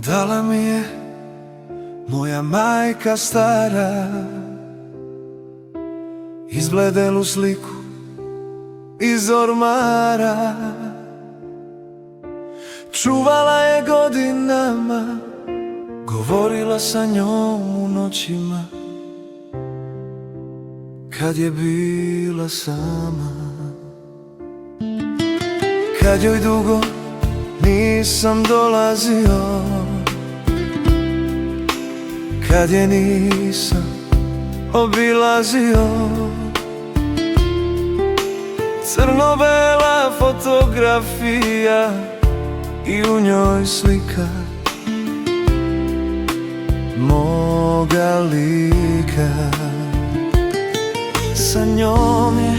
Dala mi je moja majka stara izbledelu sliku iz ormara. Čuvala je godinama, govorila sa njom u noćima kad je bila sama. Kad joj dugo nisam dolazio, kad je nisam obilazio, crno-bela fotografija i u njoj slika moga lika. Sa njom je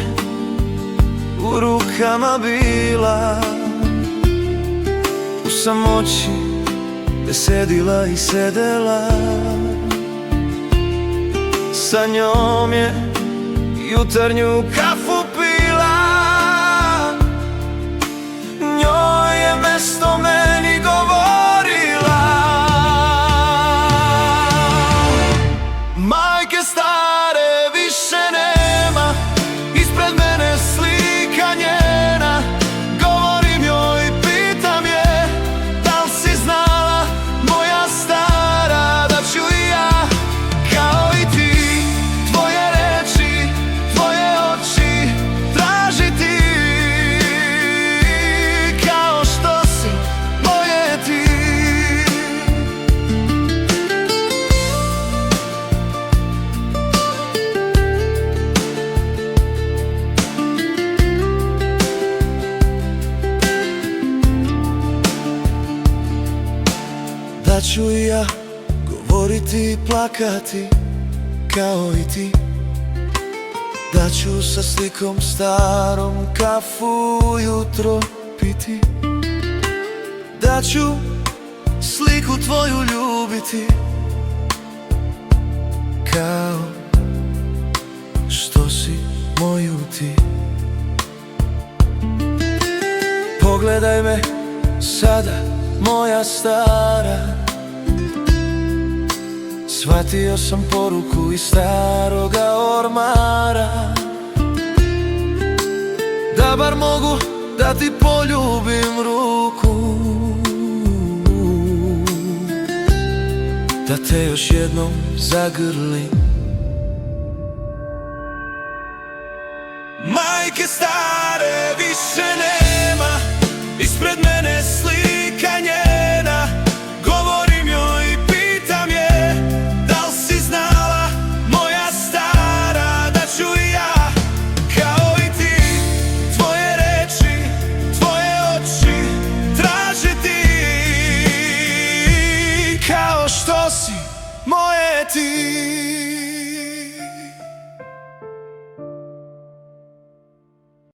u rukama bila, u samoći gde sedila i sedela. Sa njom je jutarnju kafu pila, njoj je mesto meni govorila. Majke stare više nema, ispred mene slika njena. Govorim joj, pitam je, da li si znala, moja stara, da ću i ja kao i ti tvoje reči, tvoje oči tražiti, kao što si moje ti. Da ću i ja govoriti i plakati kao i ti. Da ću sa slikom starom kafu ujutro piti. Da ću sliku tvoju ljubiti, kao što si moju ti. Pogledaj me sada, moja stara, shvatio sam poruku iz staroga ormara. Da bar mogu da ti poljubim ruku, da te još jednom zagrlim. Majke stare više nema, ispred mene slika njena. Govorim joj i pitam je, da li si znala, moja stara, da ću i ja kao i ti tvoje reči, tvoje oči tražiti, kao što si moje ti.